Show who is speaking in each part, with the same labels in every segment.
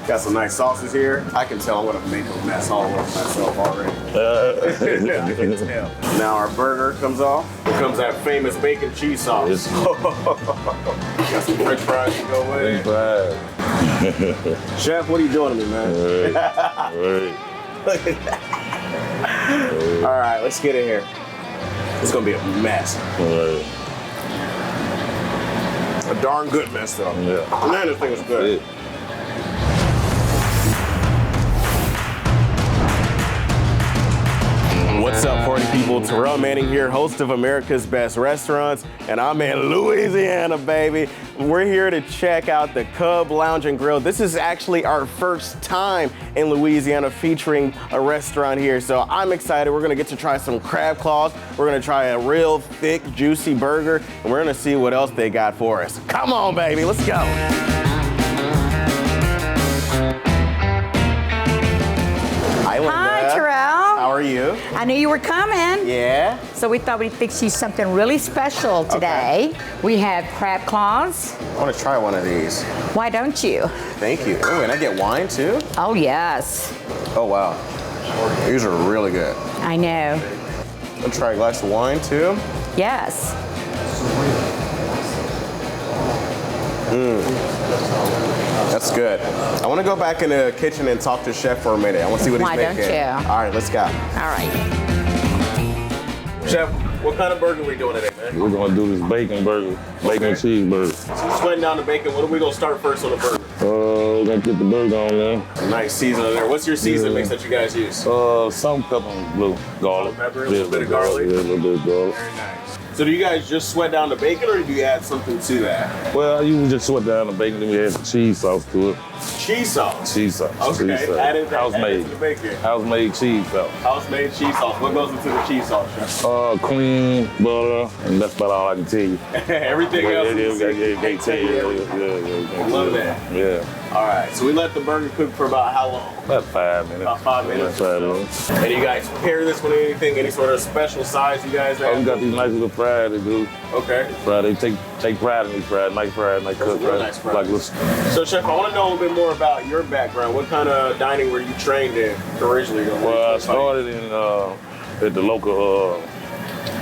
Speaker 1: Got some nice sauces here. I can tell I'm gonna make a mess all over myself already. I can tell. Now our burger comes off. Here comes that famous bacon cheese sauce. Got some French fries to go with it. Chef, what are you doing to me, man? All right, let's get in here. It's gonna be a mess. A darn good mess, though. Yeah. And then this thing was good. What's up, party people? Terrell Manning here, host of America's Best Restaurants, and I'm in Louisiana, baby. We're here to check out the Cub Lounge and Grille. This is actually our first time in Louisiana featuring a restaurant here, so I'm excited. We're gonna get to try some crab claws. We're gonna try a real thick, juicy burger, and we're gonna see what else they got for us. Come on, baby, let's go.
Speaker 2: Hi, Terrell.
Speaker 1: How are you?
Speaker 2: I knew you were coming.
Speaker 1: Yeah?
Speaker 2: So we thought we'd fix you something really special today.
Speaker 1: Okay.
Speaker 2: We have crab claws.
Speaker 1: I want to try one of these.
Speaker 2: Why don't you?
Speaker 1: Thank you. Oh, and I get wine too?
Speaker 2: Oh, yes.
Speaker 1: Oh, wow. These are really good.
Speaker 2: I know.
Speaker 1: I'll try a glass of wine too.
Speaker 2: Yes.
Speaker 1: That's good. I want to go back in the kitchen and talk to Chef for a minute. I want to see what he's making.
Speaker 2: Why don't you?
Speaker 1: All right, let's go.
Speaker 2: All right.
Speaker 1: Chef, what kind of burger are we doing today, man?
Speaker 3: We're gonna do this bacon burger, bacon cheeseburger.
Speaker 1: So sweating down the bacon. What are we gonna start first on the burger?
Speaker 3: We're gonna get the burger on there.
Speaker 1: Nice seasoning there. What's your seasoning mix that you guys use?
Speaker 3: Salt, pepper, and blue garlic.
Speaker 1: Salt, pepper, a little bit of garlic.
Speaker 3: Yeah, a little bit of garlic.
Speaker 1: Very nice. So do you guys just sweat down the bacon, or do you add something to that?
Speaker 3: Well, you just sweat down the bacon, then we add some cheese sauce to it.
Speaker 1: Cheese sauce.
Speaker 3: Cheese sauce.
Speaker 1: Okay.
Speaker 3: Cheese sauce.
Speaker 1: Add
Speaker 3: House-made.
Speaker 1: to the bacon.
Speaker 3: House-made cheese sauce.
Speaker 1: House-made cheese sauce. What goes into the cheese sauce, Chef?
Speaker 3: Cream, butter, and that's about all I can tell you.
Speaker 1: Everything else.
Speaker 3: Yeah,
Speaker 1: Yeah. Love that.
Speaker 3: Yeah.
Speaker 1: All right. So we let the burger cook for about how long?
Speaker 3: About 5 minutes.
Speaker 1: About 5 minutes.
Speaker 3: About 5 minutes.
Speaker 1: And you guys pair this with anything? Any sort of special size you guys have?
Speaker 3: We got these nice little fries they do.
Speaker 1: Okay.
Speaker 3: Fried, they take pride in these fries, nice cooked fries.
Speaker 1: Nice fries.
Speaker 3: Like little.
Speaker 1: So, Chef, I want to know a little bit more about your background. What kind of dining were you trained in originally?
Speaker 3: Well, I started in at the local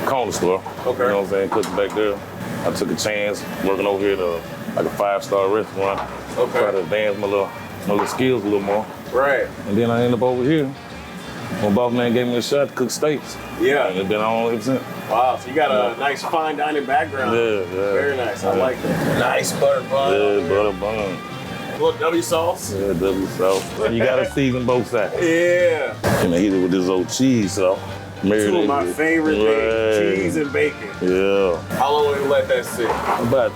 Speaker 3: corner store.
Speaker 1: Okay.
Speaker 3: You know what I'm saying? Cooking back there. I took a chance working over here at like a 5-star restaurant.
Speaker 1: Okay.
Speaker 3: Try to advance my little skills a little more.
Speaker 1: Right.
Speaker 3: And then I ended up over here. My boss man gave me a shot to cook steaks.
Speaker 1: Yeah.
Speaker 3: And it's been on ever since.
Speaker 1: Wow, so you got a nice fine dining background.
Speaker 3: Yeah.
Speaker 1: Very nice. I like that. Nice butter bun.
Speaker 3: Yeah, butter bun.
Speaker 1: A little W sauce.
Speaker 3: Yeah, W sauce. And you gotta season both sides.
Speaker 1: Yeah.
Speaker 3: And I hit it with this old cheese sauce.
Speaker 1: Two of my favorite things, cheese and bacon.
Speaker 3: Yeah.
Speaker 1: How long will you let that sit?
Speaker 3: About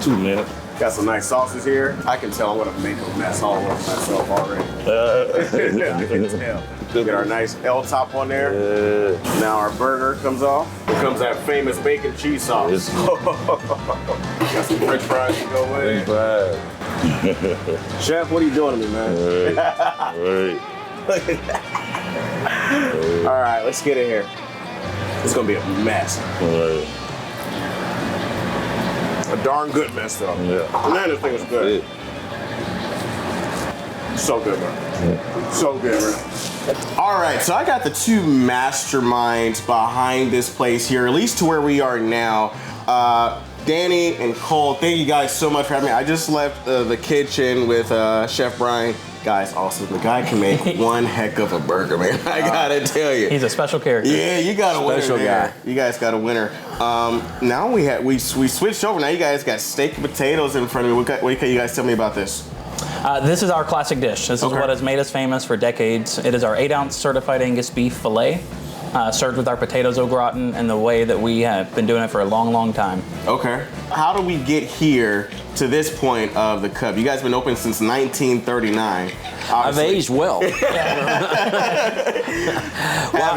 Speaker 3: 2 minutes.
Speaker 1: Got some nice sauces here. I can tell I'm gonna make a mess all over myself already. I can tell. Get our nice L top on there.
Speaker 3: Yeah.
Speaker 1: Now our burger comes off. Here comes that famous bacon cheese sauce. Got some French fries to go with it. Chef, what are you doing to me, man?
Speaker 3: Right.
Speaker 1: All right, let's get in here. It's gonna be a mess.
Speaker 3: Right.
Speaker 1: A darn good mess, though.
Speaker 3: Yeah.
Speaker 1: And then this thing was good. So good, man. So good, man. All right, so I got the two masterminds behind this place here, at least to where we are now. Danny and Cole, thank you guys so much for having me. I just left the kitchen with Chef Brian. Guys, awesome. The guy can make one heck of a burger, man. I gotta tell you.
Speaker 4: He's a special character.
Speaker 1: Yeah, you got a winner there. You guys got a winner. Now we switched over. Now you guys got steak and potatoes in front of me. What can you guys tell me about this?
Speaker 4: This is our classic dish. This is what has made us famous for decades. It is our 8-ounce certified Angus beef filet, served with our potatoes au gratin and the way that we have been doing it for a long, long time. Okay.
Speaker 1: How do we get here to this point of the Cub? You guys been open since 1939. Obviously.
Speaker 5: I've aged well. Well,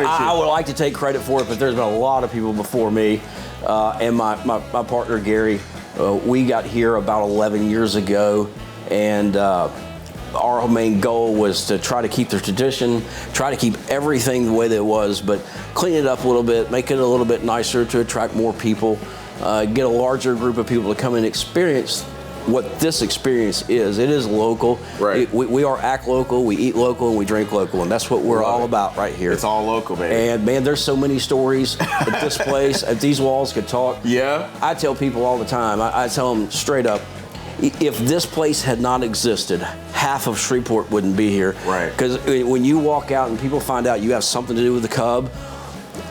Speaker 5: I would like to take credit for it, but there's been a lot of people before me. And my partner, Gary, we got here about 11 years ago, and our main goal was to try to keep the tradition, try to keep everything the way that it was, but clean it up a little bit, make it a little bit nicer to attract more people, get a larger group of people to come and experience what this experience is. It is local.
Speaker 1: Right.
Speaker 5: We are act local, we eat local, and we drink local, and that's what we're all about right here.
Speaker 1: It's all local, baby.
Speaker 5: And man, there's so many stories at this place. At these walls could talk.
Speaker 1: Yeah.
Speaker 5: I tell people all the time. I tell them straight up, if this place had not existed, half of Shreveport wouldn't be here.
Speaker 1: Right.
Speaker 5: Because when you walk out and people find out you have something to do with the Cub,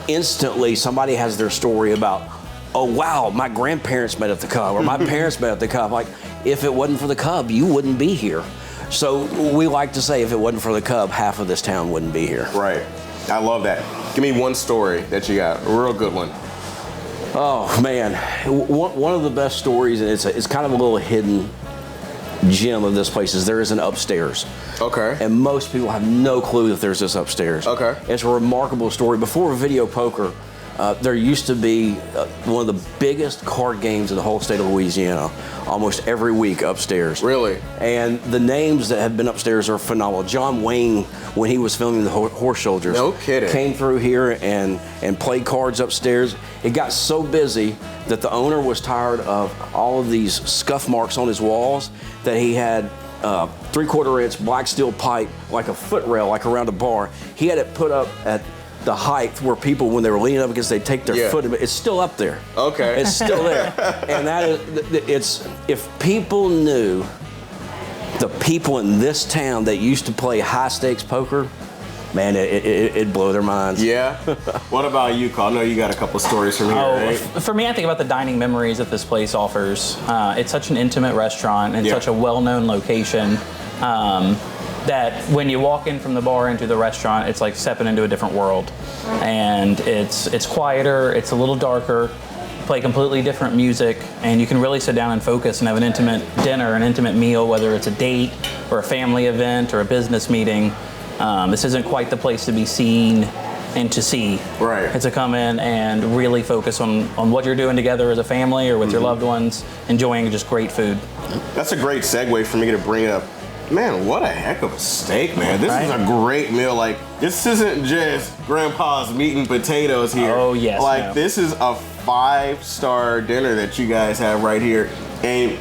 Speaker 5: instantly somebody has their story about, oh wow, my grandparents met at the Cub, or my parents met at the Cub. Like, if it wasn't for the Cub, you wouldn't be here. So we like to say, if it wasn't for the Cub, half of this town wouldn't be here.
Speaker 1: Right. I love that. Give me one story that you got, a real good one.
Speaker 5: Oh man, one of the best stories, and it's kind of a little hidden gem of this place, is there is an upstairs.
Speaker 1: Okay.
Speaker 5: And most people have no clue that there's this upstairs.
Speaker 1: Okay.
Speaker 5: It's a remarkable story. Before video poker, there used to be one of the biggest card games in the whole state of Louisiana, almost every week upstairs.
Speaker 1: Really?
Speaker 5: And the names that have been upstairs are phenomenal. John Wayne, when he was filming the Horse Soldiers,
Speaker 1: no kidding,
Speaker 5: came through here and played cards upstairs. It got so busy that the owner was tired of all of these scuff marks on his walls that he had 3/4 inch black steel pipe, like a footrail, like around a bar. He had it put up at the height where people, when they were leaning up against, they'd take their foot. It's still up there.
Speaker 1: Okay.
Speaker 5: It's still there. And that is, if people knew the people in this town that used to play high stakes poker, man, it'd blow their minds.
Speaker 1: Yeah. What about you, Carl? I know you got a couple stories from here, right?
Speaker 4: For me, I think about the dining memories that this place offers. It's such an intimate restaurant and such a well-known location. That when you walk in from the bar into the restaurant, it's like stepping into a different world. And it's quieter, it's a little darker, play completely different music, and you can really sit down and focus and have an intimate dinner, an intimate meal, whether it's a date or a family event or a business meeting. This isn't quite the place to be seen and to see.
Speaker 1: Right.
Speaker 4: It's to come in and really focus on what you're doing together as a family or with your loved ones, enjoying just great food.
Speaker 1: That's a great segue for me to bring up. Man, what a heck of a steak, man. This is a great meal. Like, this isn't just Grandpa's meat and potatoes here.
Speaker 4: Oh, yes.
Speaker 1: Like, this is a 5-star dinner that you guys have right here. And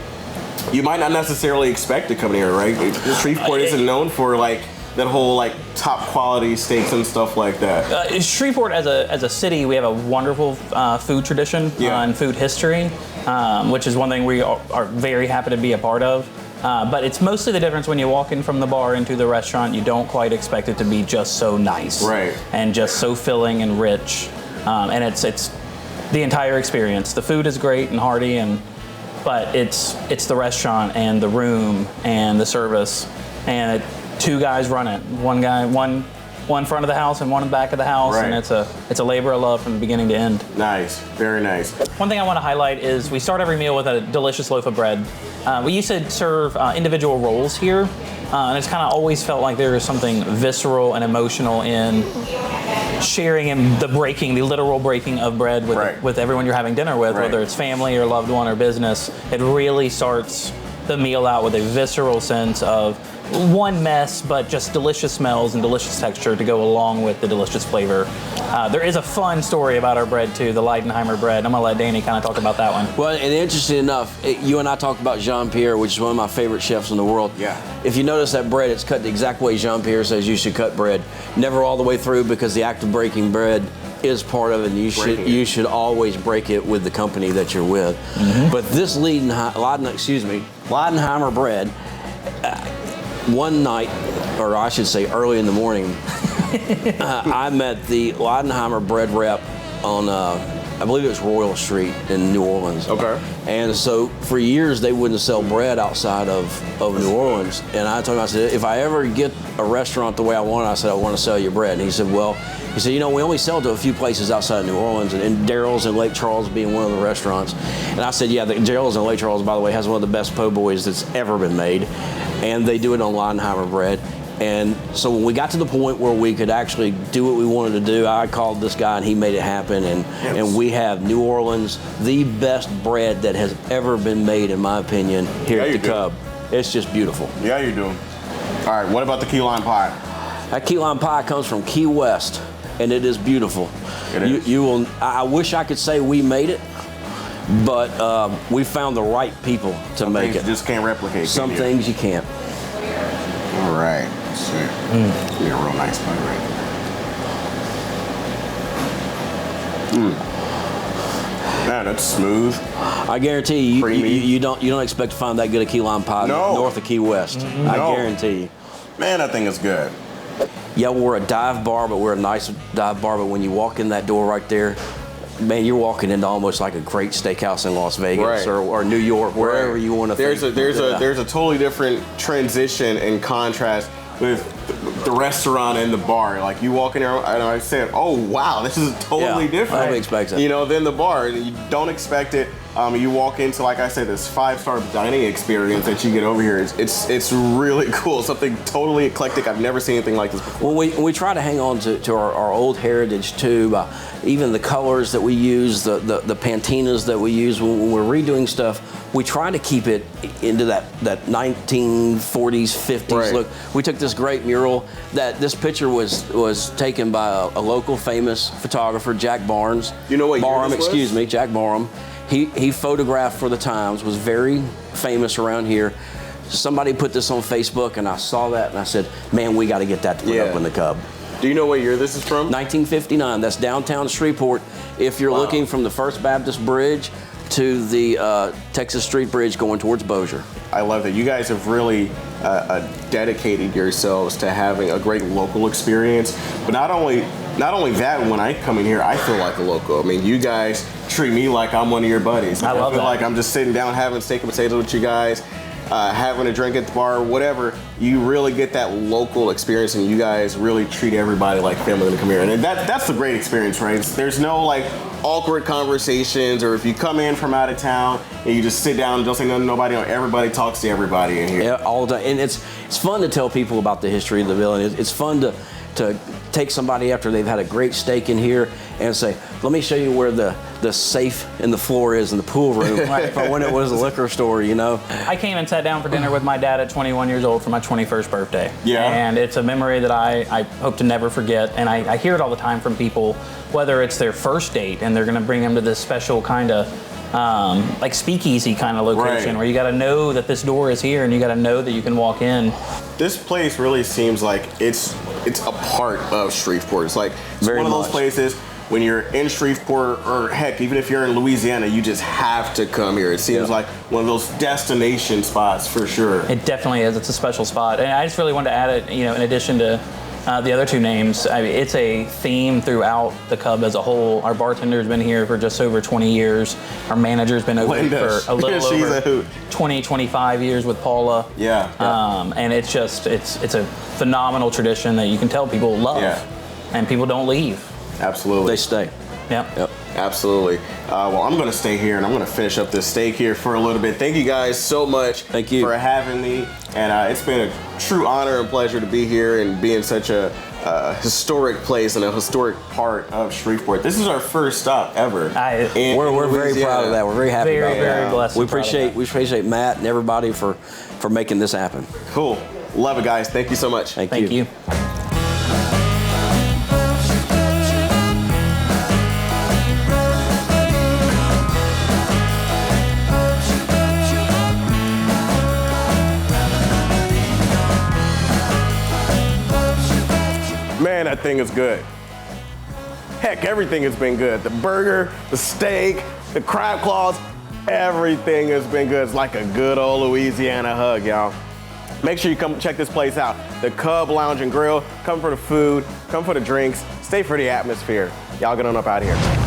Speaker 1: you might not necessarily expect to come here, right? Shreveport isn't known for, like, that whole, like, top quality steaks and stuff like that.
Speaker 4: Shreveport as a city, we have a wonderful food tradition and food history, which is one thing we are very happy to be a part of. But it's mostly the difference when you walk in from the bar into the restaurant. You don't quite expect it to be just so nice,
Speaker 1: right? And
Speaker 4: just so filling and rich, and it's the entire experience. The food is great and hearty, but it's the restaurant and the room and the service, and two guys run it. One front of the house and one in the back of the house,
Speaker 1: right.
Speaker 4: And it's a labor of love from the beginning to end.
Speaker 1: Nice, very nice.
Speaker 4: One thing I want to highlight is we start every meal with a delicious loaf of bread. We used to serve individual rolls here, and it's kind of always felt like there was something visceral and emotional in sharing in the literal breaking of bread with everyone you're having dinner with, whether it's family or loved one or business. It really starts the meal out with a visceral sense of one mess, but just delicious smells and delicious texture to go along with the delicious flavor. There is a fun story about our bread too, the Leidenheimer bread. I'm gonna let Danny kind of talk about that one.
Speaker 5: Well, and interesting enough, you and I talked about Jean-Pierre, which is one of my favorite chefs in the world.
Speaker 1: Yeah.
Speaker 5: If you notice that bread, it's cut the exact way Jean-Pierre says you should cut bread. Never all the way through, because the act of breaking bread is part of it, and you should always break it with the company that you're with. Mm-hmm. But this Leidenheimer bread, one night, or I should say early in the morning, I met the Leidenheimer bread rep on, I believe it was Royal Street in New Orleans.
Speaker 1: Okay.
Speaker 5: And so for years they wouldn't sell bread outside of New Orleans. And I told him, I said, if I ever get a restaurant the way I want it, I said, I want to sell you bread. And he said, we only sell to a few places outside of New Orleans, and Daryl's in Lake Charles being one of the restaurants. And I said, yeah, Daryl's in Lake Charles, by the way, has one of the best po' boys that's ever been made. And they do it on Leidenheimer bread. And so when we got to the point where we could actually do what we wanted to do, I called this guy and he made it happen. And we have New Orleans, the best bread that has ever been made, in my opinion, here at the Cub. It's just beautiful.
Speaker 1: Yeah, you do. All right, what about the key lime pie?
Speaker 5: That key lime pie comes from Key West, and it is beautiful.
Speaker 1: It is.
Speaker 5: I wish I could say we made it, but we found the right people to
Speaker 1: Some
Speaker 5: make
Speaker 1: things
Speaker 5: it.
Speaker 1: you just can't replicate.
Speaker 5: Some
Speaker 1: can you?
Speaker 5: things you can't.
Speaker 1: All right. Shit. Give me a real nice bite right there. Man, that's smooth.
Speaker 5: I guarantee you,
Speaker 1: Creamy.
Speaker 5: you don't expect to find that good a key lime pie
Speaker 1: No.
Speaker 5: north of Key West. I
Speaker 1: No.
Speaker 5: guarantee you.
Speaker 1: Man, that thing is good.
Speaker 5: Yeah, we're a dive bar, but we're a nice dive bar. But when you walk in that door right there, man, you're walking into almost like a great steakhouse in Las Vegas
Speaker 1: Right.
Speaker 5: or New York, wherever you want to.
Speaker 1: There's a totally different transition and contrast with the restaurant and the bar. Like you walk in there and I said, oh wow, this is totally
Speaker 5: Yeah,
Speaker 1: different.
Speaker 5: I don't expect that.
Speaker 1: You know, than the bar. You don't expect it. You walk into, like I said, this 5-star dining experience that you get over here. It's really cool. Something totally eclectic. I've never seen anything like this before.
Speaker 5: Well, we try to hang on to our old heritage too. Even the colors that we use, the patinas that we use when we're redoing stuff, we try to keep it into that 1940s, 50s
Speaker 1: Right.
Speaker 5: look. We took this great mural. This picture was taken by a local famous photographer, Jack Barnes.
Speaker 1: You know what year
Speaker 5: Barham,
Speaker 1: this was?
Speaker 5: excuse me, Jack Barham. He photographed for the Times, was very famous around here. Somebody put this on Facebook, and I saw that, and I said, man, we got to get that to put
Speaker 1: Yeah.
Speaker 5: up in the Cub.
Speaker 1: Do you know what year this is from?
Speaker 5: 1959, that's downtown Shreveport. If you're looking from the First Baptist Bridge to the Texas Street Bridge going towards Bossier.
Speaker 1: I love that. You guys have really dedicated yourselves to having a great local experience. But not only that, when I come in here, I feel like a local. I mean, you guys treat me like I'm one of your buddies.
Speaker 4: I love
Speaker 1: feel
Speaker 4: that.
Speaker 1: like I'm just sitting down having steak and potatoes with you guys, having a drink at the bar, whatever. You really get that local experience, and you guys really treat everybody like family when they come here. And that's the great experience, right? There's no like awkward conversations, or if you come in from out of town and you just sit down and don't say nothing to nobody, everybody talks to everybody in here.
Speaker 5: Yeah, all the time. And it's fun to tell people about the history of the building. It's fun to take somebody after they've had a great steak in here and say, let me show you where the safe in the floor is in the pool room from when it was a liquor store, you know.
Speaker 4: I came and sat down for dinner with my dad at 21 years old for my 21st birthday.
Speaker 1: Yeah.
Speaker 4: And it's a memory that I hope to never forget. And I hear it all the time from people, whether it's their first date and they're going to bring them to this special kind of like speakeasy kind of location,
Speaker 1: Right.
Speaker 4: where you got to know that this door is here and you got to know that you can walk in.
Speaker 1: This place really seems like it's a part of Shreveport. It's like it's
Speaker 5: Very
Speaker 1: one of those
Speaker 5: much.
Speaker 1: places when you're in Shreveport, or heck, even if you're in Louisiana, you just have to come here. It seems like one of those destination spots for sure.
Speaker 4: It definitely is. It's a special spot. And I just really wanted to add it, you know, in addition to the other two names, I mean, it's a theme throughout the Cub as a whole. Our bartender's been here for just over 20 years. Our manager's been over
Speaker 1: Linda,
Speaker 4: for a little
Speaker 1: she's
Speaker 4: over
Speaker 1: a hoot.
Speaker 4: 20, 25 years with Paula.
Speaker 1: Yeah.
Speaker 4: And it's just, it's a phenomenal tradition that you can tell people love.
Speaker 1: Yeah.
Speaker 4: And people don't leave.
Speaker 1: Absolutely.
Speaker 5: They stay.
Speaker 4: Yep.
Speaker 1: Absolutely. Well, I'm going to stay here and I'm going to finish up this steak here for a little bit. Thank you guys so much
Speaker 5: Thank you.
Speaker 1: for having me. And it's been a true honor and pleasure to be here and be in such a historic place and a historic part of Shreveport. This is our first stop ever.
Speaker 5: We're very proud of that. We're very happy
Speaker 4: Very,
Speaker 5: about that.
Speaker 4: very blessed.
Speaker 5: We
Speaker 4: and proud of
Speaker 5: appreciate
Speaker 4: that.
Speaker 5: we appreciate Matt and everybody for making this happen.
Speaker 1: Cool. Love it, guys. Thank you so much.
Speaker 5: Thank
Speaker 4: Thank you.
Speaker 1: Man, that thing is good. Heck, everything has been good. The burger, the steak, the crab claws, everything has been good. It's like a good old Louisiana hug, y'all. Make sure you come check this place out. The Cub Lounge and Grill. Come for the food, come for the drinks, stay for the atmosphere. Y'all get on up out of here.